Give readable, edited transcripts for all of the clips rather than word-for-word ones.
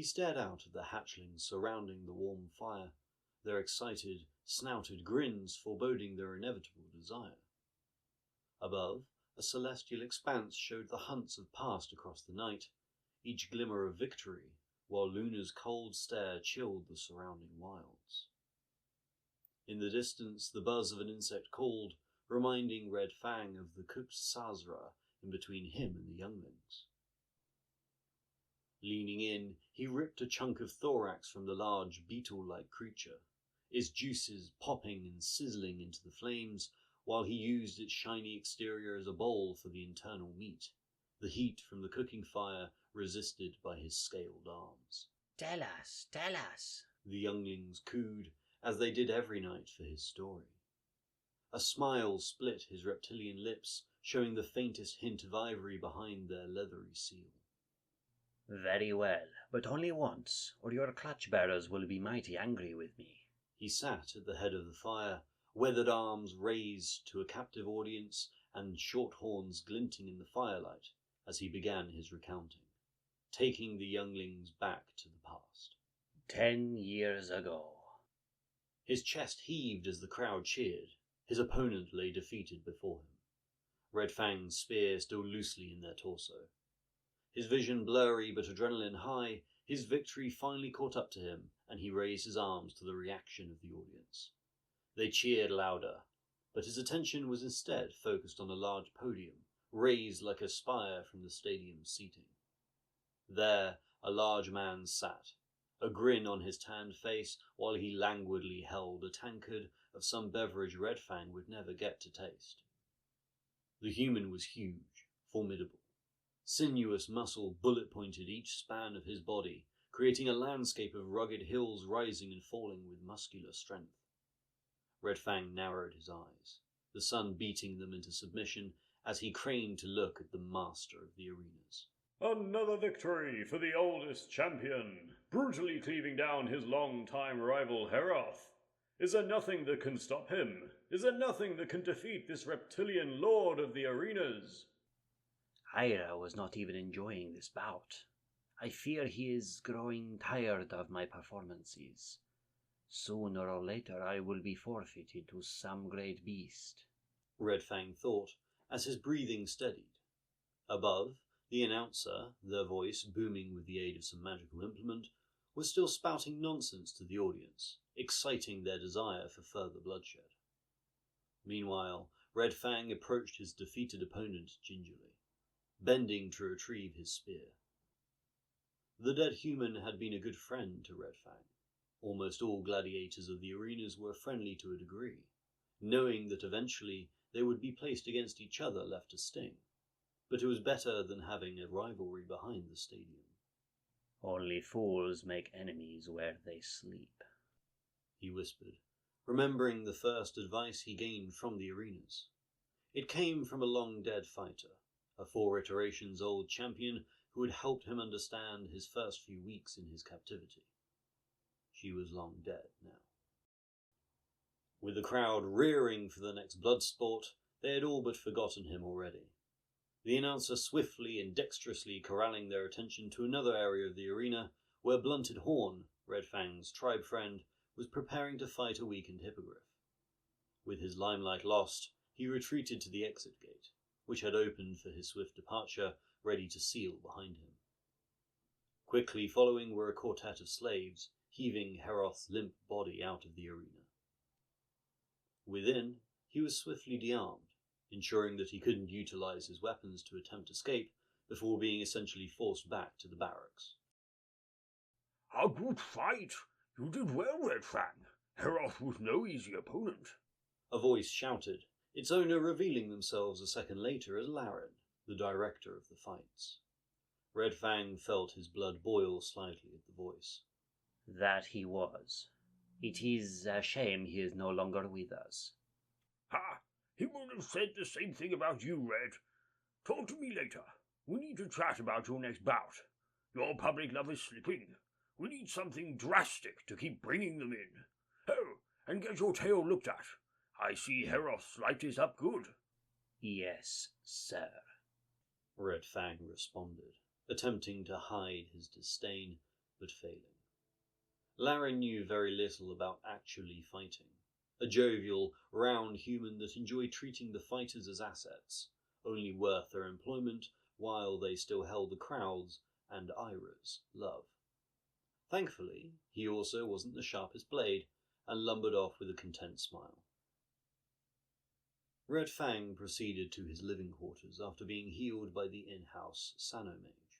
He stared out at the hatchlings surrounding the warm fire, their excited, snouted grins foreboding their inevitable desire. Above, a celestial expanse showed the hunts have passed across the night, each glimmer of victory, while Luna's cold stare chilled the surrounding wilds. In the distance, the buzz of an insect called, reminding Red Fang of the cooked sazra in between him and the younglings. Leaning in, he ripped a chunk of thorax from the large beetle-like creature, its juices popping and sizzling into the flames, while he used its shiny exterior as a bowl for the internal meat, the heat from the cooking fire resisted by his scaled arms. Tell us, the younglings cooed, as they did every night for his story. A smile split his reptilian lips, showing the faintest hint of ivory behind their leathery seal. Very well, but only once, or your clutch-bearers will be mighty angry with me. He sat at the head of the fire, weathered arms raised to a captive audience and short horns glinting in the firelight as he began his recounting, taking the younglings back to the past. 10 years ago. His chest heaved as the crowd cheered. His opponent lay defeated before him, Red Fang's spear still loosely in their torso. His vision blurry but adrenaline high, his victory finally caught up to him, and he raised his arms to the reaction of the audience. They cheered louder, but his attention was instead focused on a large podium, raised like a spire from the stadium's seating. There, a large man sat, a grin on his tanned face, while he languidly held a tankard of some beverage Red Fang would never get to taste. The human was huge, formidable. Sinuous muscle bullet-pointed each span of his body, creating a landscape of rugged hills rising and falling with muscular strength. Red Fang narrowed his eyes, the sun beating them into submission as he craned to look at the master of the arenas. Another victory for the oldest champion, brutally cleaving down his long-time rival Heroth. Is there nothing that can stop him? Is there nothing that can defeat this reptilian lord of the arenas? Ira was not even enjoying this bout. I fear he is growing tired of my performances. Sooner or later I will be forfeited to some great beast. Red Fang thought, as his breathing steadied. Above, the announcer, their voice booming with the aid of some magical implement, was still spouting nonsense to the audience, exciting their desire for further bloodshed. Meanwhile, Red Fang approached his defeated opponent gingerly, bending to retrieve his spear. The dead human had been a good friend to Red Fang. Almost all gladiators of the arenas were friendly to a degree, knowing that eventually they would be placed against each other left to sting. But it was better than having a rivalry behind the stadium. Only fools make enemies where they sleep, he whispered, remembering the first advice he gained from the arenas. It came from a long-dead fighter, a 4 iterations old champion who had helped him understand his first few weeks in his captivity. She was long dead now. With the crowd rearing for the next blood sport, they had all but forgotten him already. The announcer swiftly and dexterously corralling their attention to another area of the arena, where Blunted Horn, Red Fang's tribe friend, was preparing to fight a weakened hippogriff. With his limelight lost, he retreated to the exit gate, which had opened for his swift departure, ready to seal behind him. Quickly following were a quartet of slaves, heaving Heroth's limp body out of the arena. Within, he was swiftly de-armed, ensuring that he couldn't utilize his weapons to attempt escape before being essentially forced back to the barracks. A good fight! You did well, Red Fang. Heroth was no easy opponent. A voice shouted, its owner revealing themselves a second later as Laren, the director of the fights. Red Fang felt his blood boil slightly at the voice. That he was. It is a shame he is no longer with us. Ha! He would have said the same thing about you, Red. Talk to me later. We need to chat about your next bout. Your public love is slipping. We need something drastic to keep bringing them in. Oh, and get your tail looked at. I see Heroth's light is up good. Yes, sir. Red Fang responded, attempting to hide his disdain, but failing. Laren knew very little about actually fighting. A jovial, round human that enjoyed treating the fighters as assets, only worth their employment while they still held the crowd's and Ira's love. Thankfully, he also wasn't the sharpest blade, and lumbered off with a content smile. Red Fang proceeded to his living quarters after being healed by the in-house Sanomage.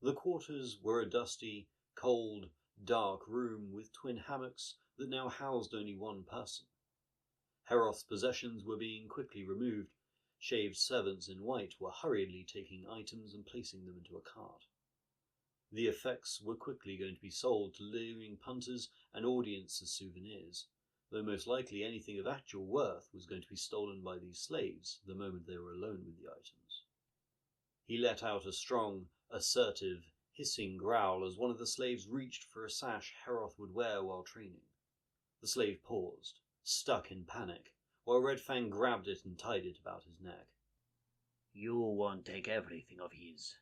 The quarters were a dusty, cold, dark room with twin hammocks that now housed only one person. Heroth's possessions were being quickly removed. Shaved servants in white were hurriedly taking items and placing them into a cart. The effects were quickly going to be sold to leering punters and audience as souvenirs, though most likely anything of actual worth was going to be stolen by these slaves the moment they were alone with the items. He let out a strong, assertive, hissing growl as one of the slaves reached for a sash Heroth would wear while training. The slave paused, stuck in panic, while Red Fang grabbed it and tied it about his neck. You won't take everything of his.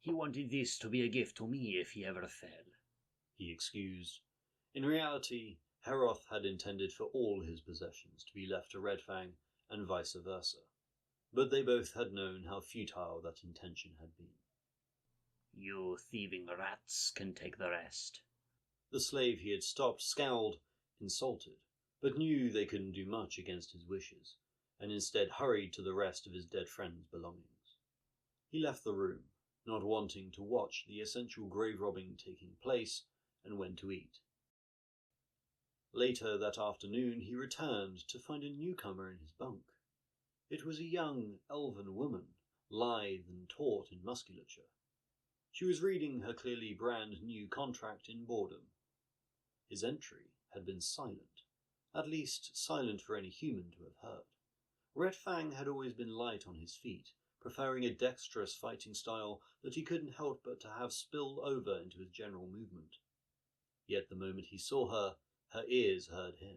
He wanted this to be a gift to me if he ever fell, he excused. In reality, Heroth had intended for all his possessions to be left to Red Fang and vice versa, but they both had known how futile that intention had been. You thieving rats can take the rest. The slave he had stopped scowled, insulted, but knew they couldn't do much against his wishes, and instead hurried to the rest of his dead friend's belongings. He left the room, not wanting to watch the essential grave robbing taking place, and went to eat. Later that afternoon he returned to find a newcomer in his bunk. It was a young, elven woman, lithe and taut in musculature. She was reading her clearly brand new contract in boredom. His entry had been silent, at least silent for any human to have heard. Red Fang had always been light on his feet, preferring a dexterous fighting style that he couldn't help but to have spill over into his general movement. Yet the moment he saw her, her ears heard him.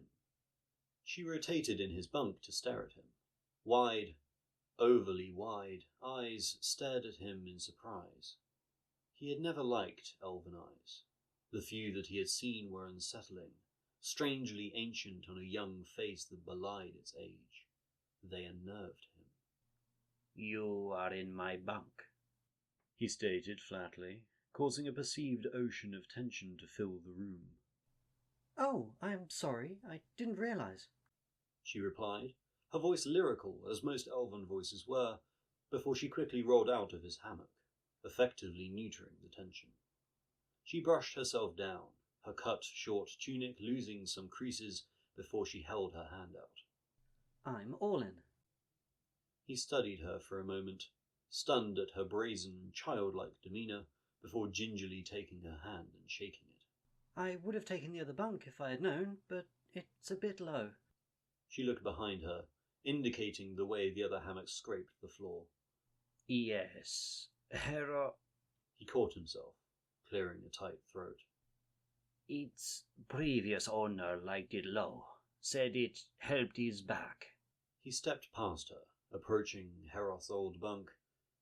She rotated in his bunk to stare at him. Wide, overly wide, eyes stared at him in surprise. He had never liked elven eyes. The few that he had seen were unsettling, strangely ancient on a young face that belied its age. They unnerved him. You are in my bunk, he stated flatly, causing a perceived ocean of tension to fill the room. Oh, I'm sorry, I didn't realize, she replied, her voice lyrical as most elven voices were, before she quickly rolled out of his hammock, effectively neutering the tension. She brushed herself down, her cut, short tunic losing some creases before she held her hand out. I'm Awlin. He studied her for a moment, stunned at her brazen, childlike demeanour, before gingerly taking her hand and shaking it. I would have taken the other bunk if I had known, but it's a bit low. She looked behind her, indicating the way the other hammock scraped the floor. Yes, Hera... He caught himself, clearing a tight throat. Its previous owner liked it low, said it helped his back. He stepped past her, approaching Heroth's old bunk.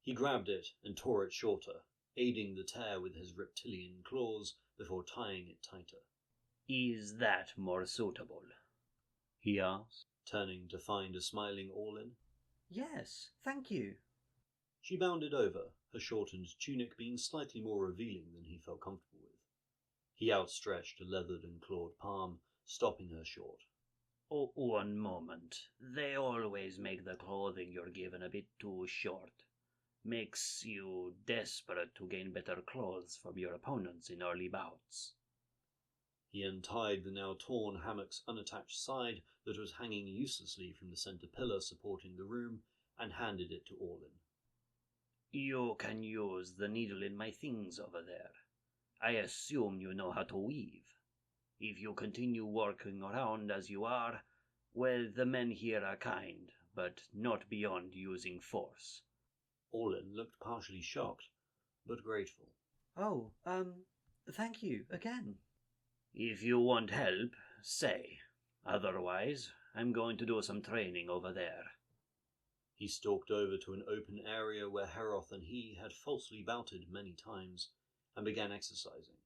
He grabbed it and tore it shorter, aiding the tear with his reptilian claws before tying it tighter. Is that more suitable? He asked, turning to find a smiling Awlin. Yes, thank you. She bounded over, her shortened tunic being slightly more revealing than he felt comfortable with. He outstretched a leathered and clawed palm, stopping her short. Oh, one moment. They always make the clothing you're given a bit too short. Makes you desperate to gain better clothes from your opponents in early bouts. He untied the now torn hammock's unattached side that was hanging uselessly from the centre pillar supporting the room, and handed it to Awlin. You can use the needle in my things over there. I assume you know how to weave. If you continue working around as you are, well, the men here are kind, but not beyond using force. Awlin looked partially shocked, but grateful. Oh, thank you again. If you want help, say. Otherwise, I'm going to do some training over there. He stalked over to an open area where Heroth and he had falsely bouted many times, and began exercising,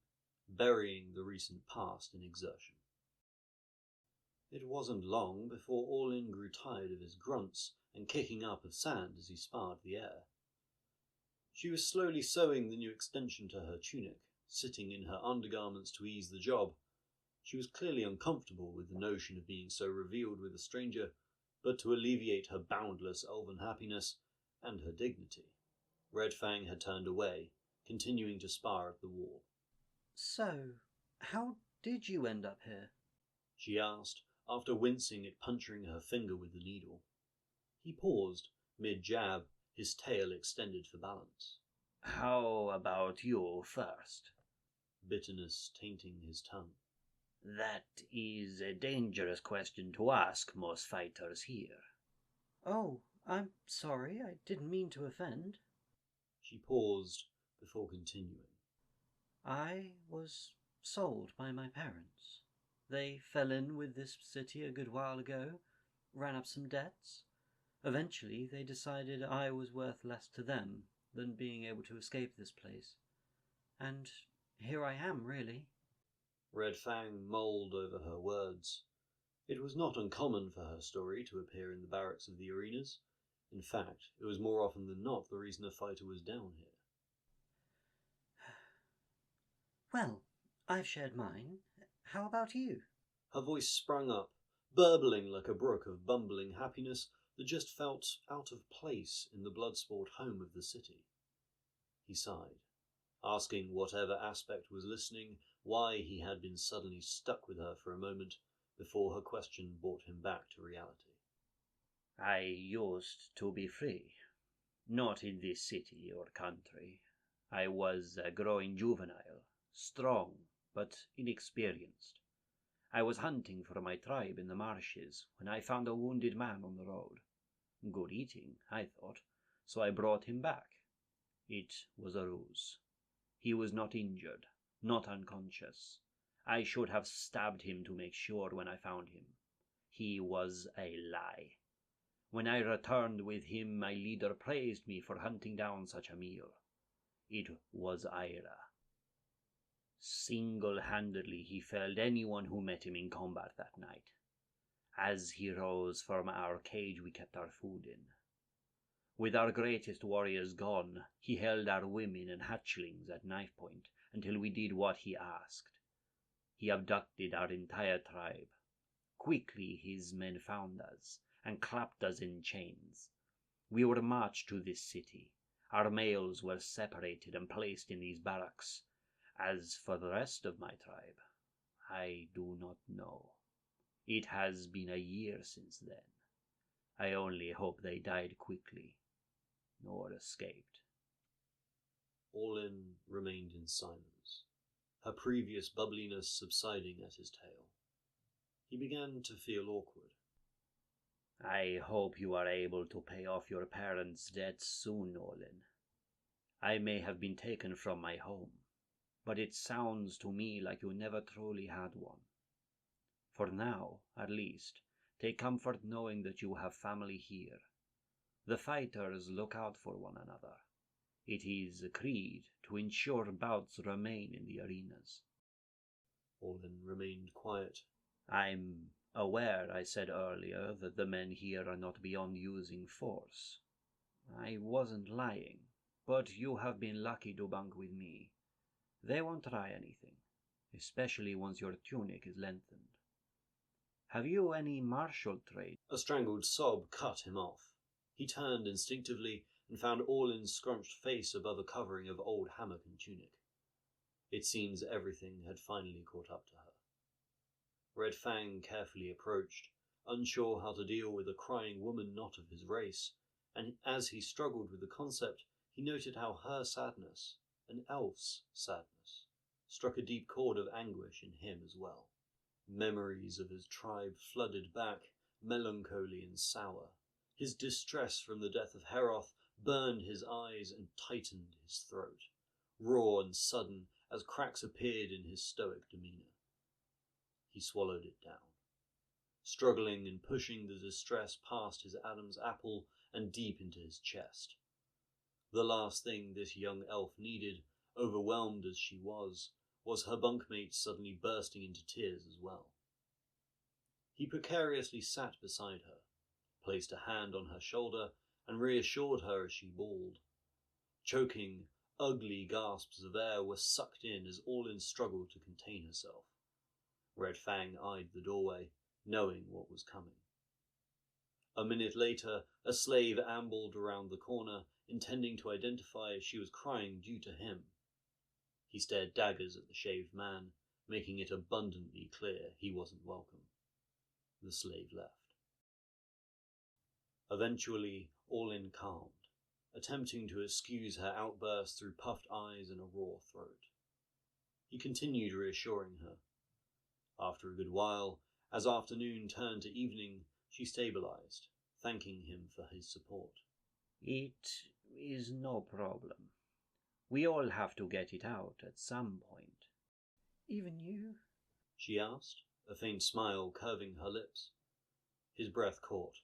burying the recent past in exertion. It wasn't long before Awlin grew tired of his grunts and kicking up of sand as he sparred the air. She was slowly sewing the new extension to her tunic, sitting in her undergarments to ease the job. She was clearly uncomfortable with the notion of being so revealed with a stranger, but to alleviate her boundless elven happiness and her dignity, Red Fang had turned away, continuing to spar at the wall. So, how did you end up here? She asked, after wincing at puncturing her finger with the needle. He paused, mid-jab, his tail extended for balance. How about you first? Bitterness tainting his tongue. That is a dangerous question to ask most fighters here. Oh, I'm sorry, I didn't mean to offend. She paused before continuing. I was sold by my parents. They fell in with this city a good while ago, ran up some debts. Eventually, they decided I was worth less to them than being able to escape this place. And here I am, really. Red Fang mulled over her words. It was not uncommon for her story to appear in the barracks of the arenas. In fact, it was more often than not the reason a fighter was down here. Well, I've shared mine. How about you? Her voice sprung up, burbling like a brook of bumbling happiness that just felt out of place in the bloodsport home of the city. He sighed, asking whatever aspect was listening why he had been suddenly stuck with her for a moment before her question brought him back to reality. I used to be free. Not in this city or country. I was a growing juvenile, strong but inexperienced. I was hunting for my tribe in the marshes when I found a wounded man on the road. Good eating, I thought, so I brought him back. It was a ruse. He was not injured, not unconscious. I should have stabbed him to make sure when I found him. He was a lie. When I returned with him, my leader praised me for hunting down such a meal. It was Ira. Single-handedly he felled anyone who met him in combat that night. As he rose from our cage, we kept our food in. With our greatest warriors gone, he held our women and hatchlings at knife point until we did what he asked. He abducted our entire tribe. Quickly his men found us and clapped us in chains. We were marched to this city. Our males were separated and placed in these barracks. As for the rest of my tribe, I do not know. It has been a year since then. I only hope they died quickly, nor escaped. Awlin remained in silence, her previous bubbliness subsiding at his tail. He began to feel awkward. I hope you are able to pay off your parents' debts soon, Awlin. I may have been taken from my home, but it sounds to me like you never truly had one. For now, at least, take comfort knowing that you have family here. The fighters look out for one another. It is a creed to ensure bouts remain in the arenas. Awlin remained quiet. I'm aware I said earlier that the men here are not beyond using force. I wasn't lying, but you have been lucky to bunk with me. They won't try anything, especially once your tunic is lengthened. Have you any martial traits? A strangled sob cut him off. He turned instinctively and found Awlin's scrunched face above a covering of old hammock and tunic. It seems everything had finally caught up to her. Red Fang carefully approached, unsure how to deal with a crying woman not of his race, and as he struggled with the concept, he noted how her sadness, an elf's sadness, struck a deep chord of anguish in him as well. Memories of his tribe flooded back, melancholy and sour. His distress from the death of Heroth burned his eyes and tightened his throat, raw and sudden as cracks appeared in his stoic demeanour. He swallowed it down, struggling and pushing the distress past his Adam's apple and deep into his chest. The last thing this young elf needed, overwhelmed as she was was her bunkmate suddenly bursting into tears as well. He precariously sat beside her, placed a hand on her shoulder, and reassured her as she bawled. Choking, ugly gasps of air were sucked in as Awlin struggled to contain herself. Red Fang eyed the doorway, knowing what was coming. A minute later, a slave ambled around the corner, intending to identify if she was crying due to him. He stared daggers at the shaved man, making it abundantly clear he wasn't welcome. The slave left. Eventually, Awlin calmed, attempting to excuse her outburst through puffed eyes and a raw throat. He continued reassuring her. After a good while, as afternoon turned to evening, she stabilized, thanking him for his support. It is no problem. We all have to get it out at some point. Even you? She asked, a faint smile curving her lips. His breath caught,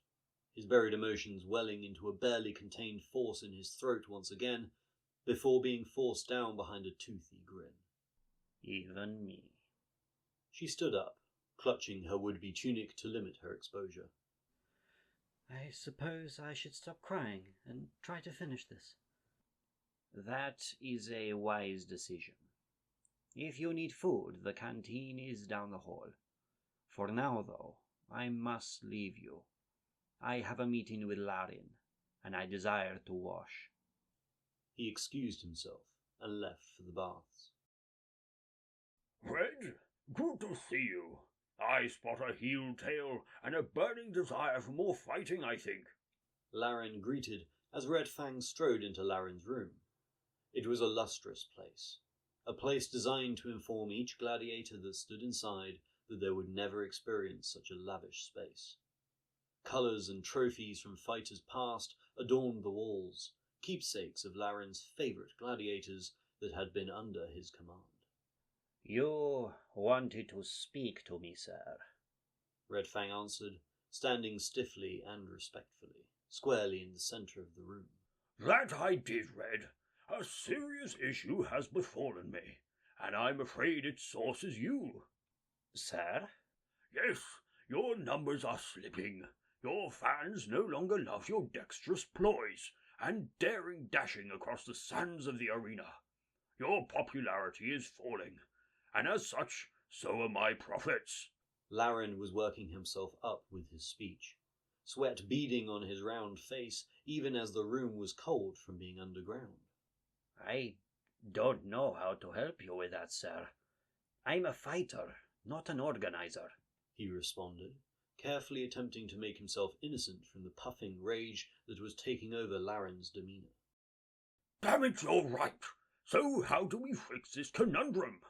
his buried emotions welling into a barely contained force in his throat once again, before being forced down behind a toothy grin. Even me. She stood up, clutching her would-be tunic to limit her exposure. I suppose I should stop crying and try to finish this. That is a wise decision. If you need food, the canteen is down the hall. For now, though, I must leave you. I have a meeting with Larin, and I desire to wash. He excused himself and left for the baths. Red, good to see you. I spot a healed tail and a burning desire for more fighting, I think. Larin greeted as Red Fang strode into Larin's room. It was a lustrous place, a place designed to inform each gladiator that stood inside that they would never experience such a lavish space. Colours and trophies from fighters past adorned the walls, keepsakes of Larin's favourite gladiators that had been under his command. You wanted to speak to me, sir? Red Fang answered, standing stiffly and respectfully, squarely in the centre of the room. That I did, Red. A serious issue has befallen me, and I'm afraid its source is you. Sir? Yes, your numbers are slipping. Your fans no longer love your dexterous ploys and daring dashing across the sands of the arena. Your popularity is falling, and as such, so are my profits. Larin was working himself up with his speech, sweat beading on his round face even as the room was cold from being underground. I don't know how to help you with that, sir. I'm a fighter, not an organizer, he responded, carefully attempting to make himself innocent from the puffing rage that was taking over Larin's demeanour. Damn it, you're right. So how do we fix this conundrum?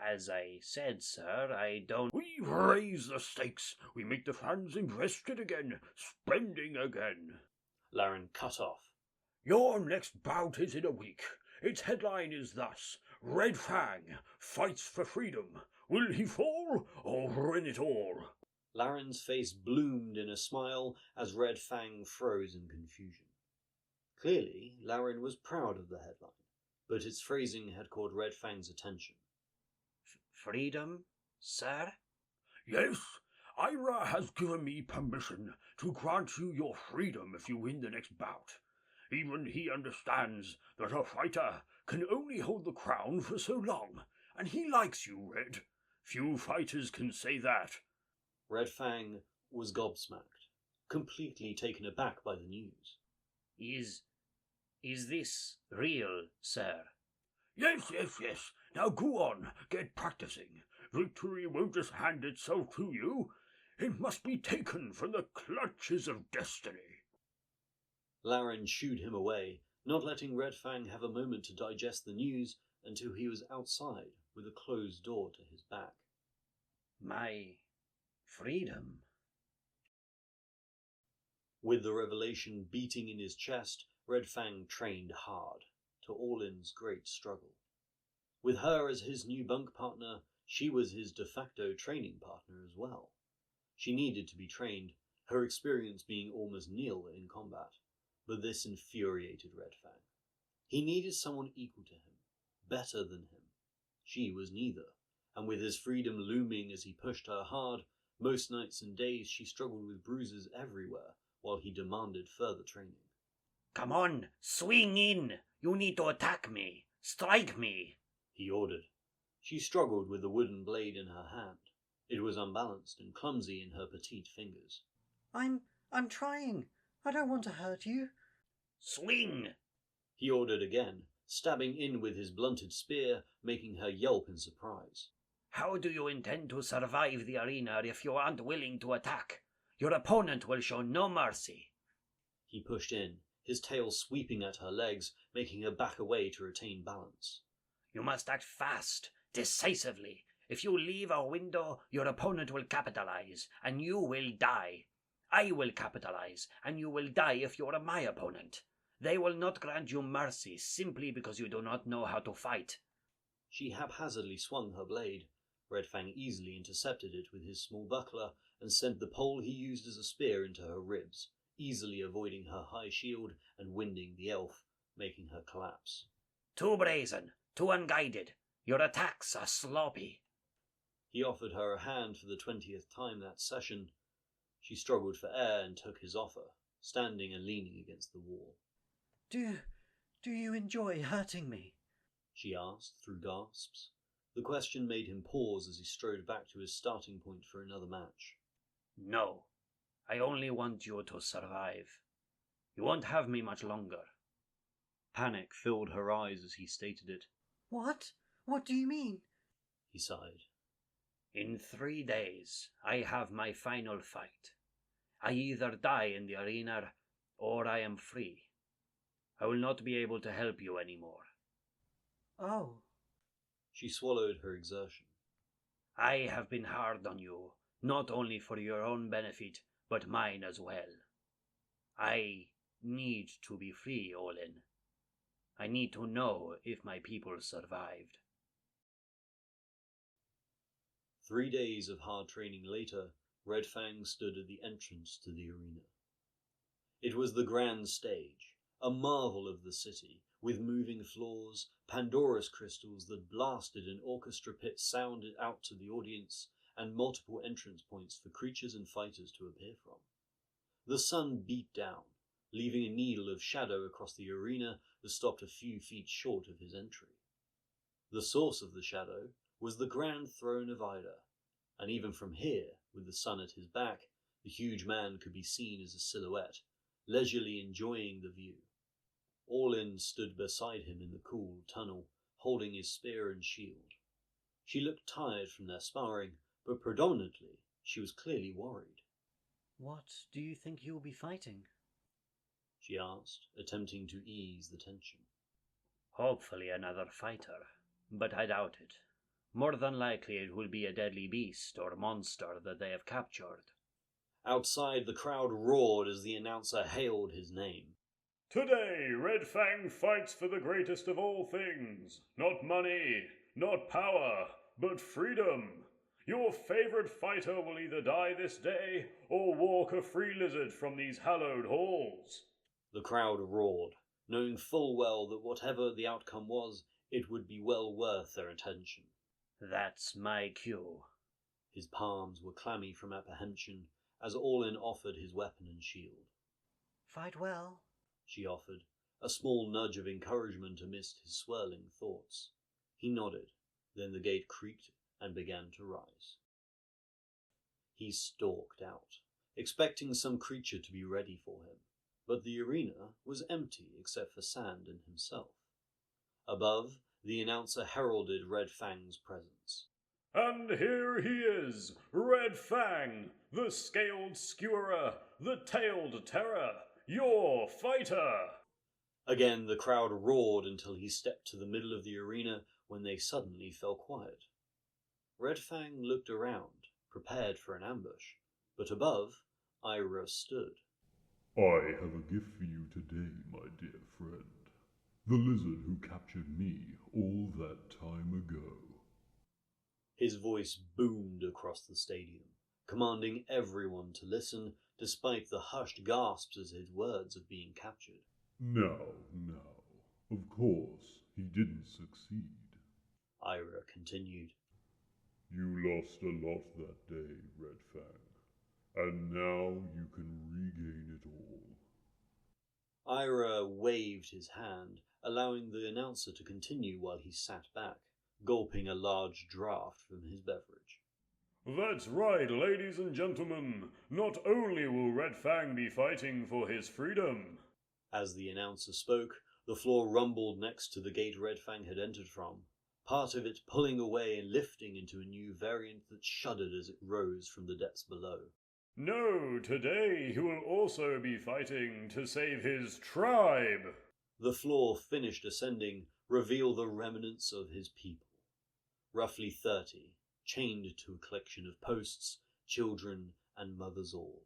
As I said, sir, I don't... We raise the stakes. We make the fans invested again, spending again. Larin cut off. Your next bout is in a week. Its headline is thus: Red Fang fights for freedom. Will he fall or win it all? Larin's face bloomed in a smile as Red Fang froze in confusion. Clearly, Larin was proud of the headline, but its phrasing had caught Red Fang's attention. Freedom, sir? Yes, Ira has given me permission to grant you your freedom if you win the next bout. Even he understands that a fighter can only hold the crown for so long, and he likes you, Red. Few fighters can say that. Red Fang was gobsmacked, completely taken aback by the news. Is this real, sir? Yes. Now go on, get practicing. Victory won't just hand itself to you. It must be taken from the clutches of destiny. Larin shooed him away, not letting Red Fang have a moment to digest the news until he was outside with a closed door to his back. My freedom? With the revelation beating in his chest, Red Fang trained hard, to Awlin's great struggle. With her as his new bunk partner, she was his de facto training partner as well. She needed to be trained, her experience being almost nil in combat, but this infuriated Red Fang. He needed someone equal to him, better than him. She was neither, and with his freedom looming as he pushed her hard, most nights and days she struggled with bruises everywhere while he demanded further training. Come on, swing in! You need to attack me! Strike me! He ordered. She struggled with the wooden blade in her hand. It was unbalanced and clumsy in her petite fingers. I'm trying. I don't want to hurt you. Swing! He ordered again, stabbing in with his blunted spear, making her yelp in surprise. How do you intend to survive the arena if you aren't willing to attack? Your opponent will show no mercy. He pushed in, his tail sweeping at her legs, making her back away to retain balance. You must act fast, decisively. If you leave a window, your opponent will capitalize, and you will die. I will capitalize, and you will die if you are my opponent. They will not grant you mercy simply because you do not know how to fight. She haphazardly swung her blade. Red Fang easily intercepted it with his small buckler and sent the pole he used as a spear into her ribs, easily avoiding her high shield and winding the elf, making her collapse. Too brazen, too unguided. Your attacks are sloppy. He offered her a hand for the 20th time that session. She struggled for air and took his offer, standing and leaning against the wall. Do you enjoy hurting me? She asked through gasps. The question made him pause as he strode back to his starting point for another match. No, I only want you to survive. You won't have me much longer. Panic filled her eyes as he stated it. What? What do you mean? He sighed. In 3 days, I have my final fight. I either die in the arena, or I am free. I will not be able to help you anymore. Oh. She swallowed her exertion. I have been hard on you, not only for your own benefit, but mine as well. I need to be free, Awlin. I need to know if my people survived. 3 days of hard training later, Red Fang stood at the entrance to the arena. It was the grand stage, a marvel of the city, with moving floors, Pandora's crystals that blasted an orchestra pit sound out to the audience, and multiple entrance points for creatures and fighters to appear from. The sun beat down, leaving a needle of shadow across the arena that stopped a few feet short of his entry. The source of the shadow was the grand throne of Ida, and even from here, with the sun at his back, the huge man could be seen as a silhouette, leisurely enjoying the view. Awlin stood beside him in the cool tunnel, holding his spear and shield. She looked tired from their sparring, but predominantly she was clearly worried. What do you think you'll be fighting? She asked, attempting to ease the tension. Hopefully another fighter, but I doubt it. More than likely it will be a deadly beast or monster that they have captured. Outside, the crowd roared as the announcer hailed his name. Today, Red Fang fights for the greatest of all things. Not money, not power, but freedom. Your favorite fighter will either die this day or walk a free lizard from these hallowed halls. The crowd roared, knowing full well that whatever the outcome was, it would be well worth their attention. That's my cue. His palms were clammy from apprehension as Awlin offered his weapon and shield. Fight well, She offered, a small nudge of encouragement amidst his swirling thoughts. He nodded, then the gate creaked and began to rise. He stalked out, expecting some creature to be ready for him, but the arena was empty except for sand and himself. Above, the announcer heralded Red Fang's presence. And here he is, Red Fang, the scaled skewerer, the tailed terror, your fighter! Again the crowd roared until he stepped to the middle of the arena when they suddenly fell quiet. Red Fang looked around, prepared for an ambush, but above, Ira stood. I have a gift for you today, my dear friend. The lizard who captured me all that time ago. His voice boomed across the stadium, commanding everyone to listen despite the hushed gasps at his words of being captured. Now, of course, he didn't succeed. Ira continued. You lost a lot that day, Red Fang, and now you can regain it all. Ira waved his hand, allowing the announcer to continue while he sat back, gulping a large draught from his beverage. That's right, ladies and gentlemen. Not only will Red Fang be fighting for his freedom. As the announcer spoke, the floor rumbled next to the gate Red Fang had entered from, part of it pulling away and lifting into a new variant that shuddered as it rose from the depths below. No, today he will also be fighting to save his tribe. The floor finished ascending, revealed the remnants of his people. Roughly 30, chained to a collection of posts, children and mothers all.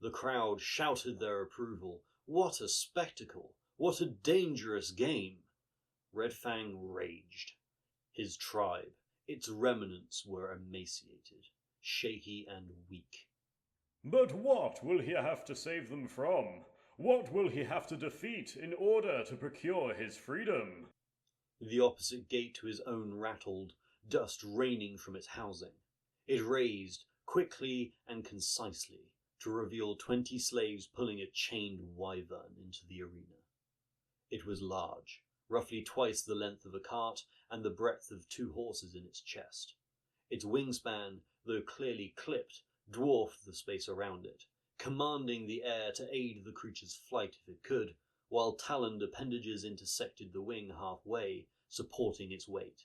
The crowd shouted their approval. What a spectacle! What a dangerous game! Red Fang raged. His tribe, its remnants were emaciated, shaky and weak. But what will he have to save them from? What will he have to defeat in order to procure his freedom? The opposite gate to his own rattled, dust raining from its housing. It raised, quickly and concisely, to reveal 20 slaves pulling a chained wyvern into the arena. It was large, roughly twice the length of a cart and the breadth of 2 horses in its chest. Its wingspan, though clearly clipped, dwarfed the space around it, commanding the air to aid the creature's flight if it could, while taloned appendages intersected the wing halfway, supporting its weight.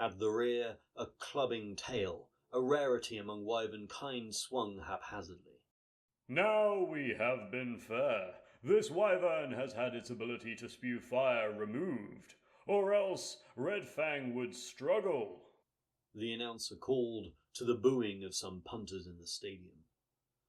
At the rear, a clubbing tail, a rarity among wyvern kind, swung haphazardly. Now we have been fair. This wyvern has had its ability to spew fire removed, or else Red Fang would struggle. The announcer called to the booing of some punters in the stadium.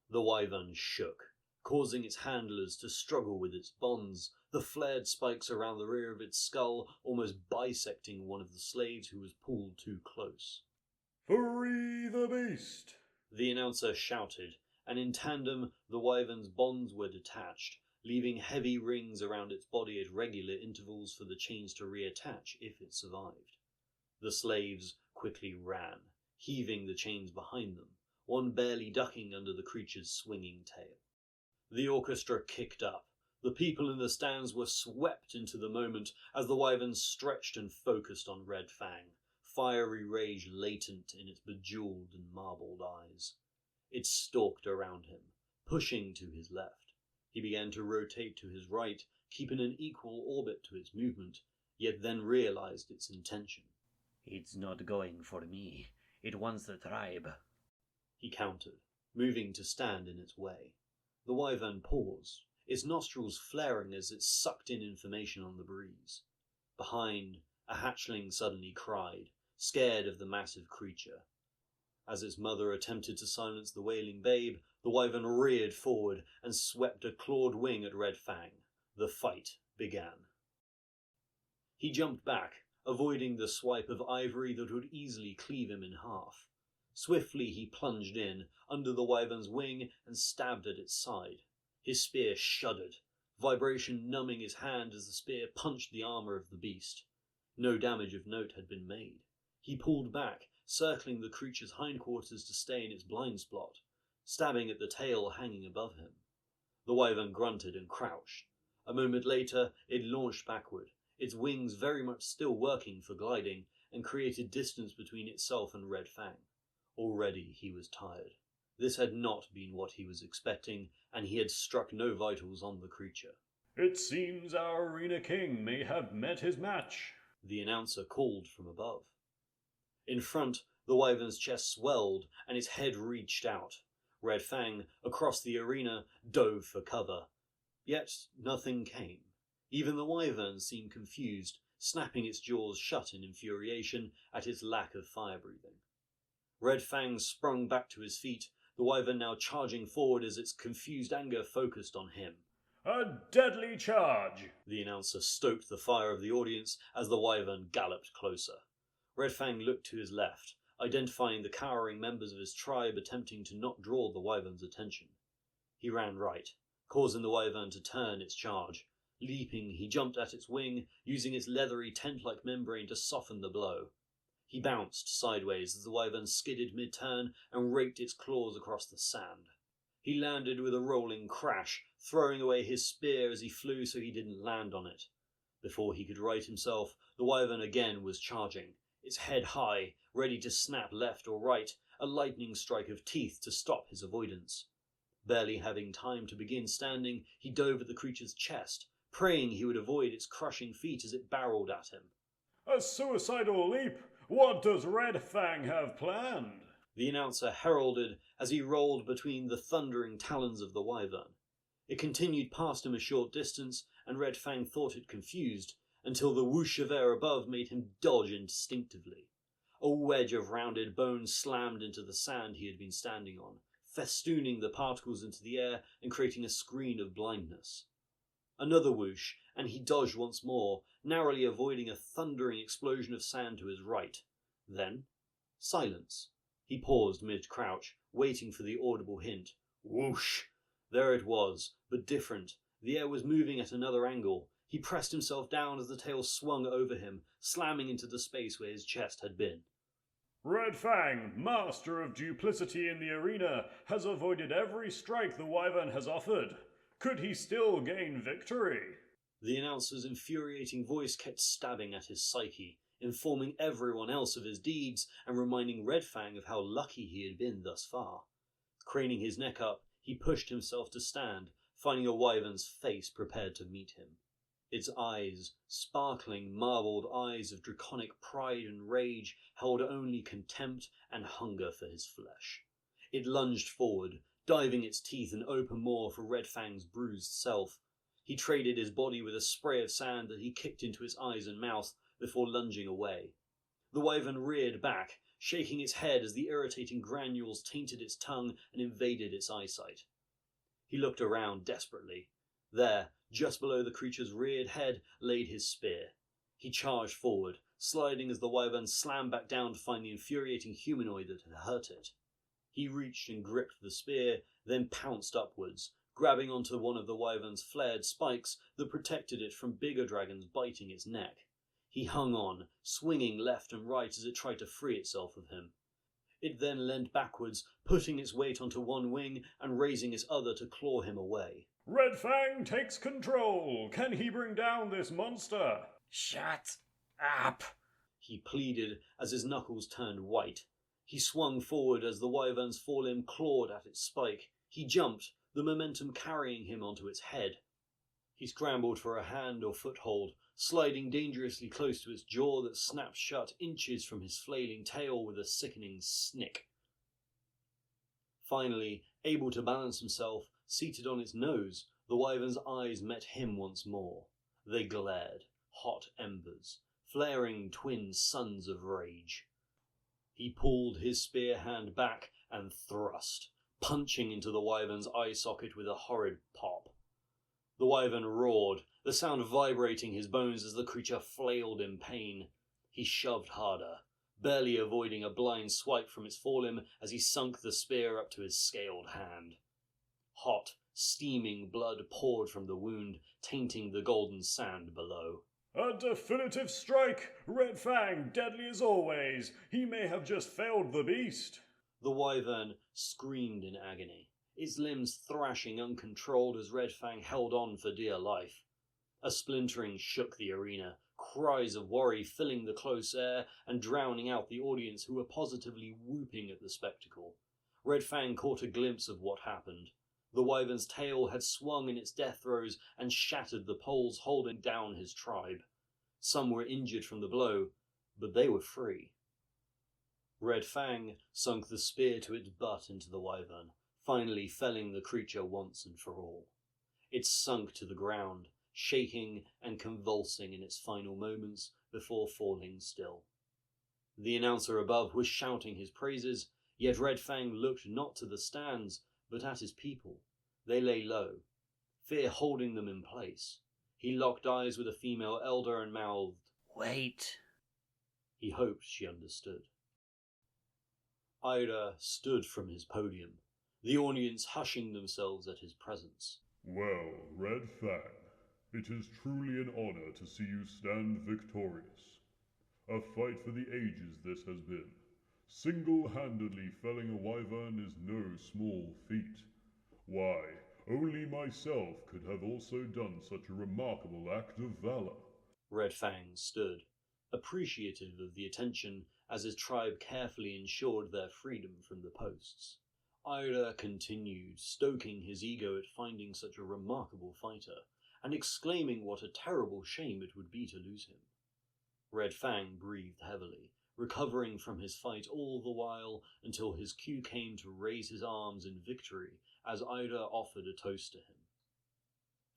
The wyvern shook, causing its handlers to struggle with its bonds, the flared spikes around the rear of its skull almost bisecting one of the slaves who was pulled too close. Free the beast! The announcer shouted, and in tandem the wyvern's bonds were detached, leaving heavy rings around its body at regular intervals for the chains to reattach if it survived. The slaves quickly ran, heaving the chains behind them, one barely ducking under the creature's swinging tail. The orchestra kicked up. The people in the stands were swept into the moment as the wyvern stretched and focused on Red Fang, fiery rage latent in its bejeweled and marbled eyes. It stalked around him, pushing to his left. He began to rotate to his right, keeping an equal orbit to its movement, yet then realized its intention. It's not going for me. It wants the tribe. He countered, moving to stand in its way. The wyvern paused, its nostrils flaring as it sucked in information on the breeze. Behind, a hatchling suddenly cried, scared of the massive creature. As its mother attempted to silence the wailing babe, the wyvern reared forward and swept a clawed wing at Red Fang. The fight began. He jumped back, avoiding the swipe of ivory that would easily cleave him in half. Swiftly he plunged in, under the wyvern's wing, and stabbed at its side. His spear shuddered, vibration numbing his hand as the spear punched the armor of the beast. No damage of note had been made. He pulled back, circling the creature's hindquarters to stay in its blind spot, stabbing at the tail hanging above him. The wyvern grunted and crouched. A moment later, it launched backward, its wings very much still working for gliding, and created distance between itself and Red Fang. Already he was tired. This had not been what he was expecting, and he had struck no vitals on the creature. It seems our arena king may have met his match, the announcer called from above. In front, the wyvern's chest swelled, and its head reached out. Red Fang, across the arena, dove for cover. Yet nothing came. Even the wyvern seemed confused, snapping its jaws shut in infuriation at its lack of fire-breathing. Red Fang sprung back to his feet, the wyvern now charging forward as its confused anger focused on him. A deadly charge! The announcer stoked the fire of the audience as the wyvern galloped closer. Red Fang looked to his left, identifying the cowering members of his tribe attempting to not draw the wyvern's attention. He ran right, causing the wyvern to turn its charge. Leaping, he jumped at its wing, using its leathery tent-like membrane to soften the blow. He bounced sideways as the wyvern skidded mid-turn and raked its claws across the sand. He landed with a rolling crash, throwing away his spear as he flew so he didn't land on it. Before he could right himself, the wyvern again was charging, its head high, ready to snap left or right, a lightning strike of teeth to stop his avoidance. Barely having time to begin standing, he dove at the creature's chest, praying he would avoid its crushing feet as it barreled at him. A suicidal leap! What does Red Fang have planned? The announcer heralded as he rolled between the thundering talons of the wyvern. It continued past him a short distance, and Red Fang thought it confused, until the whoosh of air above made him dodge instinctively. A wedge of rounded bone slammed into the sand he had been standing on, festooning the particles into the air and creating a screen of blindness. Another whoosh, and he dodged once more, narrowly avoiding a thundering explosion of sand to his right. Then, silence. He paused mid-crouch, waiting for the audible hint. Whoosh! There it was, but different. The air was moving at another angle. He pressed himself down as the tail swung over him, slamming into the space where his chest had been. Red Fang, master of duplicity in the arena, has avoided every strike the wyvern has offered. Could he still gain victory? The announcer's infuriating voice kept stabbing at his psyche, informing everyone else of his deeds and reminding Red Fang of how lucky he had been thus far. Craning his neck up, he pushed himself to stand, finding a wyvern's face prepared to meet him. Its eyes, sparkling, marbled eyes of draconic pride and rage, held only contempt and hunger for his flesh. It lunged forward, diving its teeth in open maw for Red Fang's bruised self. He traded his body with a spray of sand that he kicked into its eyes and mouth before lunging away. The wyvern reared back, shaking its head as the irritating granules tainted its tongue and invaded its eyesight. He looked around desperately. There, just below the creature's reared head, laid his spear. He charged forward, sliding as the wyvern slammed back down to find the infuriating humanoid that had hurt it. He reached and gripped the spear, then pounced upwards, grabbing onto one of the wyvern's flared spikes that protected it from bigger dragons biting its neck. He hung on, swinging left and right as it tried to free itself of him. It then leaned backwards, putting its weight onto one wing and raising its other to claw him away. Red Fang takes control. Can he bring down this monster? Shut up! He pleaded as his knuckles turned white. He swung forward as the wyvern's forelimb clawed at its spike. He jumped, the momentum carrying him onto its head. He scrambled for a hand or foothold, sliding dangerously close to its jaw that snapped shut inches from his flailing tail with a sickening snick. Finally, able to balance himself, seated on its nose, the wyvern's eyes met him once more. They glared, hot embers, flaring twin suns of rage. He pulled his spear hand back and thrust, punching into the wyvern's eye socket with a horrid pop. The wyvern roared, the sound vibrating his bones as the creature flailed in pain. He shoved harder, barely avoiding a blind swipe from its forelimb as he sunk the spear up to his scaled hand. Hot, steaming blood poured from the wound, tainting the golden sand below. A definitive strike! Red Fang, deadly as always. He may have just felled the beast. The wyvern screamed in agony, its limbs thrashing uncontrolled as Red Fang held on for dear life. A splintering shook the arena, cries of worry filling the close air and drowning out the audience who were positively whooping at the spectacle. Red Fang caught a glimpse of what happened. The wyvern's tail had swung in its death throes and shattered the poles holding down his tribe. Some were injured from the blow, but they were free. Red Fang sunk the spear to its butt into the wyvern, finally felling the creature once and for all. It sunk to the ground, shaking and convulsing in its final moments before falling still. The announcer above was shouting his praises, yet Red Fang looked not to the stands, but at his people. They lay low, fear holding them in place. He locked eyes with a female elder and mouthed, Wait. He hoped she understood. Ida stood from his podium, the audience hushing themselves at his presence. Well, Red Fang, It is truly an honor to see you stand victorious. A fight for the ages this has been. Single-handedly felling a wyvern is no small feat. Why, only myself could have also done such a remarkable act of valor. Red Fang stood, appreciative of the attention as his tribe carefully ensured their freedom from the posts. Ira continued, stoking his ego at finding such a remarkable fighter, and exclaiming what a terrible shame it would be to lose him. Red Fang breathed heavily, recovering from his fight all the while until his cue came to raise his arms in victory as Ida offered a toast to him.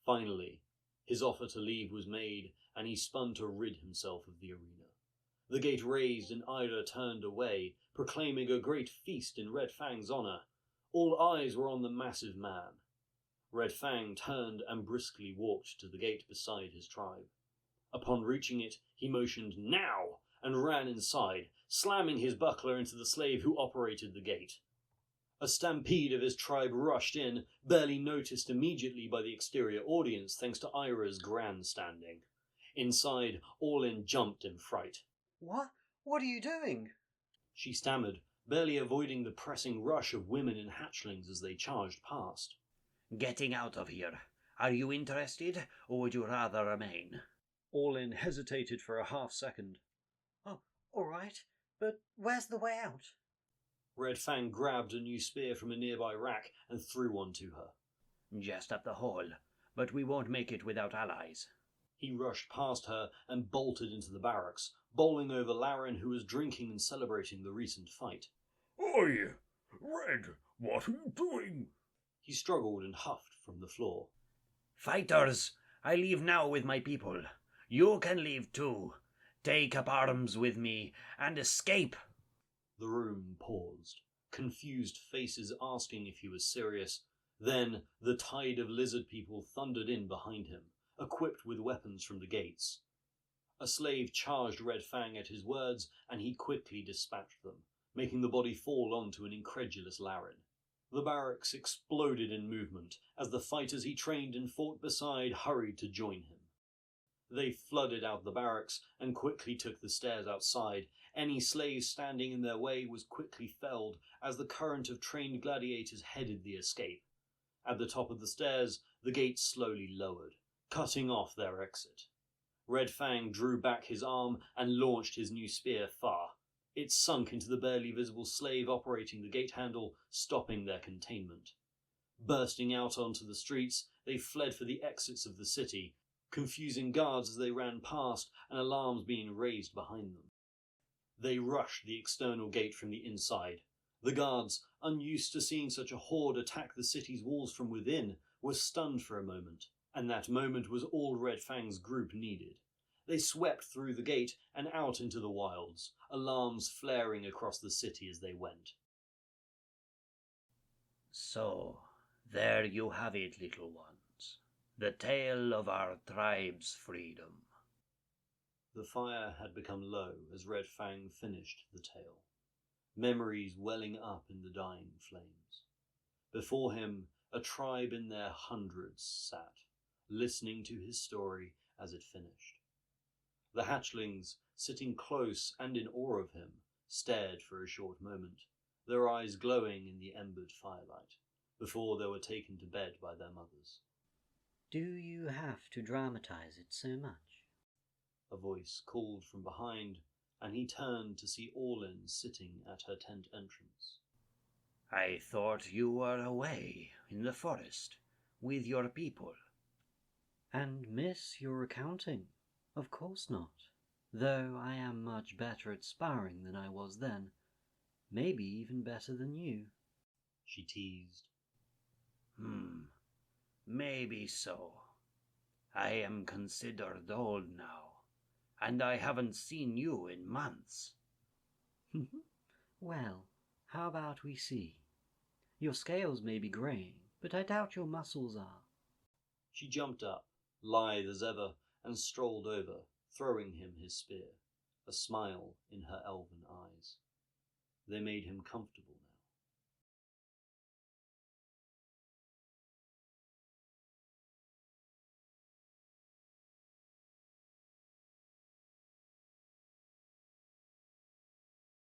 Finally, his offer to leave was made, and he spun to rid himself of the arena. The gate raised and Ida turned away, proclaiming a great feast in Red Fang's honor. All eyes were on the massive man. Red Fang turned and briskly walked to the gate beside his tribe. Upon reaching it, he motioned "Now!" and ran inside, slamming his buckler into the slave who operated the gate. A stampede of his tribe rushed in, barely noticed immediately by the exterior audience thanks to Ira's grandstanding. Inside, Awlin jumped in fright. What? What are you doing? She stammered, barely avoiding the pressing rush of women and hatchlings as they charged past. Getting out of here. Are you interested, or would you rather remain? Awlin hesitated for a half-second. Oh, all right, but where's the way out? Red Fang grabbed a new spear from a nearby rack and threw one to her. Just up the hall, but we won't make it without allies. He rushed past her and bolted into the barracks, bowling over Laren, who was drinking and celebrating the recent fight. Oi! Red, what are you doing? He struggled and huffed from the floor. Fighters, I leave now with my people. You can leave too. Take up arms with me and escape. The room paused, confused faces asking if he was serious. Then the tide of lizard people thundered in behind him, equipped with weapons from the gates. A slave charged Red Fang at his words, and he quickly dispatched them, making the body fall onto an incredulous Laren. The barracks exploded in movement as the fighters he trained and fought beside hurried to join him. They flooded out the barracks and quickly took the stairs outside. Any slave standing in their way was quickly felled as the current of trained gladiators headed the escape. At the top of the stairs, the gate slowly lowered, cutting off their exit. Red Fang drew back his arm and launched his new spear far. It sunk into the barely visible slave operating the gate handle, stopping their containment. Bursting out onto the streets, they fled for the exits of the city, confusing guards as they ran past and alarms being raised behind them. They rushed the external gate from the inside. The guards, unused to seeing such a horde attack the city's walls from within, were stunned for a moment, and that moment was all Red Fang's group needed. They swept through the gate and out into the wilds, alarms flaring across the city as they went. So, there you have it, little ones. The tale of our tribe's freedom. The fire had become low as Red Fang finished the tale, memories welling up in the dying flames. Before him, a tribe in their hundreds sat, listening to his story as it finished. The hatchlings, sitting close and in awe of him, stared for a short moment, their eyes glowing in the embered firelight, before they were taken to bed by their mothers. Do you have to dramatize it so much? A voice called from behind, and he turned to see Awlin sitting at her tent entrance. I thought you were away in the forest with your people. And miss your recounting? Of course not. Though I am much better at sparring than I was then. Maybe even better than you. She teased. Maybe so. I am considered old now, and I haven't seen you in months. Well, how about we see? Your scales may be greying, but I doubt your muscles are. She jumped up, lithe as ever, and strolled over, throwing him his spear, a smile in her elven eyes. They made him comfortable now.